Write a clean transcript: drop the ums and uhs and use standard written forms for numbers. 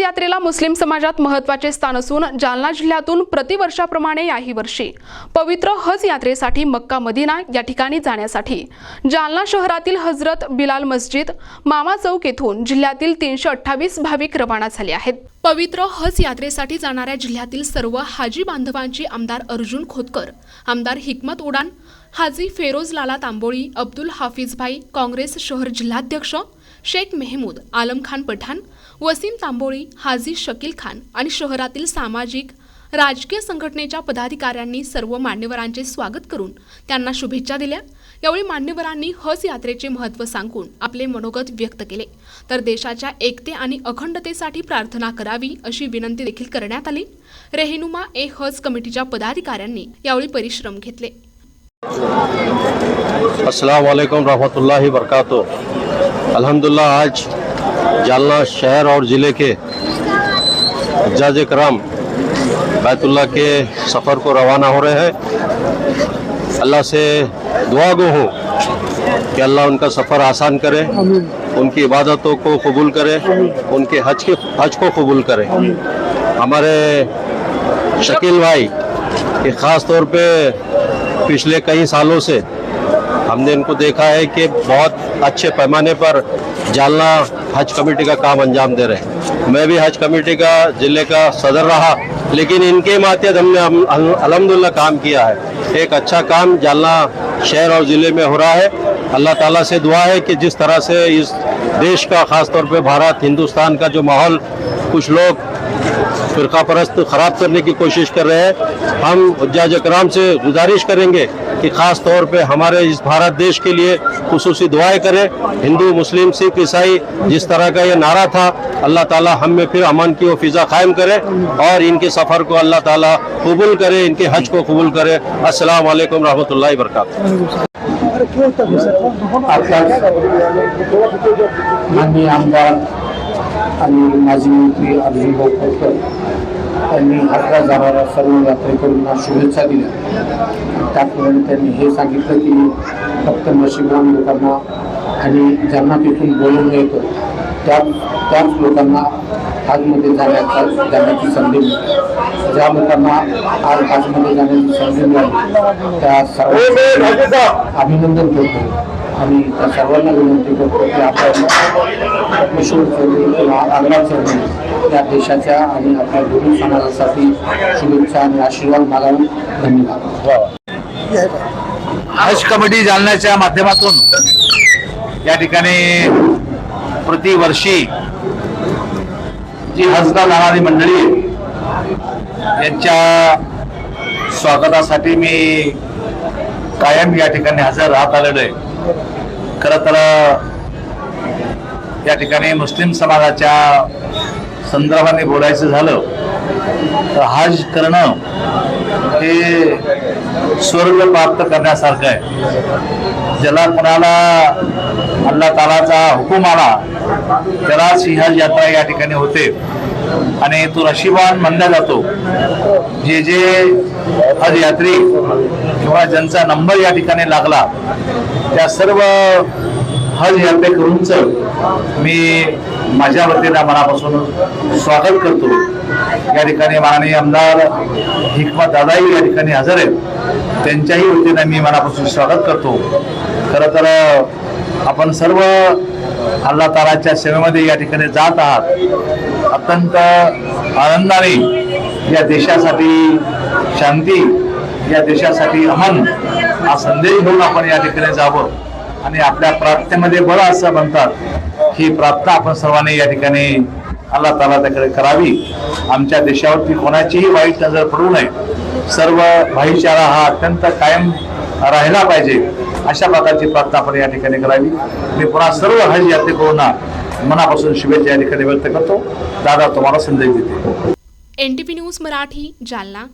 यात्रेला मुस्लिम समाजात महत्त्वाचे स्थान असून जालना जिल्ह्यातून प्रतिवर्षाप्रमाणे याही वर्षी पवित्र हज यात्रेसाठी मक्का मदिना या ठिकाणी जाण्यासाठी जालना शहरातील हजरत बिलाल मस्जिद मामा चौक येथून जिल्ह्यातील 328 भाविक रवाना झाले आहेत। पवित्र हज यात्रेसाठी जाणाऱ्या जिल्ह्यातील सर्व हाजी बांधवांची आमदार अर्जुन खोतकर, आमदार हिकमत उडान, हाजी फेरोज लाला तांबोळी, अब्दुल हाफिज भाई, काँग्रेस शहर जिल्हाध्यक्ष शेख मेहमूद, आलम खान पठाण, वसीम तांबोळी, हाजी शकील खान आणि शहरातील सामाजिक राजकीय संघटनेच्या पदाधिकाऱ्यांनी सर्व मान्यवरांचे स्वागत करून त्यांना शुभेच्छा दिल्या। यावेळी मान्यवरांनी हज यात्रेचे महत्त्व सांगून आपले मनोगत व्यक्त केले, तर देशाच्या एकते आणि अखंडतेसाठी प्रार्थना करावी अशी विनंती देखील करण्यात आली। रेहनुमा ए हज कमिटीच्या पदाधिकाऱ्यांनी यावेळी परिश्रम घेतले। अस्सलाम वालेकुम रहमतुल्लाहि बरकातुहू। अल्हम्दुलिल्लाह आज जालना शहर और ज़िले के हज्जाज कराम बैतुल्लाह के सफ़र को रवाना हो रहे हैं। अल्लाह से दुआ गो हूँ कि अल्लाह उनका सफ़र आसान करे, उनकी इबादतों को कबूल करे, उनके हज को कबूल करे। हमारे शकील भाई कि ख़ास तौर पे पिछले कई सालों से हमने इनको देखा है कि बहुत अच्छे पैमाने पर जालना हज कमेटी का काम अंजाम दे रहे हैं। मैं भी हज कमेटी का ज़िले का सदर रहा, लेकिन इनके माध्यम हमने अल्हम्दुलिल्लाह काम किया है। एक अच्छा काम जालना शहर और ज़िले में हो रहा है। अल्लाह ताला से दुआ है कि जिस तरह से इस देश का ख़ास तौर पे भारत हिंदुस्तान का जो माहौल कुछ लोग फिरका परस्त ख़राब करने की कोशिश कर रहे हैं, हम हज्जाज कराम से गुजारिश करेंगे कि ख़ास तौर पे हमारे इस भारत देश के लिए खुसूसी दुआएं करें। हिंदू मुस्लिम सिख ईसाई जिस तरह का ये नारा था, अल्लाह ताला हम में फिर अमन की वो फ़िज़ा कायम करे और इनके सफ़र को अल्लाह ताला कबूल करे, इनके हज को कबूल करे। अस्सलाम वालेकुम रहमतुल्लाहि वबरकातुहू। माननीय आमदार आणि माजी मंत्री अर्जुन खोतकर यांनी हजला जाणाऱ्या सर्व यात्रेकरूंना शुभेच्छा दिल्या। त्याप्रमाणे त्यांनी हे सांगितलं की फक्त नशीबवान लोकांना आणि ज्यांना तिथून बोलवलं येतं त्याच लोकांना हजमध्ये जाण्याची संधी मिळते। ज्या लोकांना आज हजमध्ये जाण्याची संधी मिळाली त्या सर्वांचं अभिनंदन करतो आणि त्या सर्वांना विनंती करतो की आपण परमेश्वर किंवा अल्लाह या देशाच्या आणि आपल्या हिंदू समाजासाठी शुभेच्छा आणि आशीर्वाद मागावे। धन्यवाद। हज कमिटी जालन्याच्या माध्यमातून या ठिकाणी प्रतिवर्षी जी हजला जाणारी मंडळी यांच्या स्वागतासाठी मी कायम या ठिकाणी हजर राहत आलेलो आहे। खरं तर या ठिकाणी मुस्लिम समाजाच्या संदर्भाने बोलायचं झालं तर हज करणं हे स्वर्ग प्राप्त करण्यासारखं आहे। ज्याला कोणाला अल्लाह तालाचा हुकूम आला त्यालाच ही हज यात्रा या ठिकाणी होते आणि तो नशीबवान मानला जातो। जे जे हज यात्री किंवा ज्यांचा नंबर या ठिकाणी लागला त्या सर्व हज यात्रेकरूंचं मी माझ्या वतीने मनापासून स्वागत करतो। या ठिकाणी माननीय आमदार हिकमत दादाही या ठिकाणी हजर आहेत, त्यांच्याही वतीने मी मनापासून स्वागत करतो। खरं तर आपण सर्व अल्लाह तालाच्या सेवेमध्ये या ठिकाणी जात आहात। अत्यंत आनंदाने या देशासाठी शांती, या देशासाठी अमन हा संदेश घेऊन आपण या ठिकाणी जावं आणि आपल्या प्रार्थनेमध्ये बळ असं म्हणतात ही प्रार्थना आपण सर्वांनी या ठिकाणी अल्लाह तालाकडे करावी। आमच्या देशावरती कोणाचीही वाईट नजर पडू नये, सर्व भाईचारा हा अत्यंत कायम राहिला पाहिजे अशा प्रकारची प्रार्थना आपण या ठिकाणी करावी। मी पुन्हा सर्व हज यात्रेकरूंना मनापासून शुभेच्छा या ठिकाणी व्यक्त करतो। दादा तुम्हाला संदेश देते। NTV news Marathi, Jalna.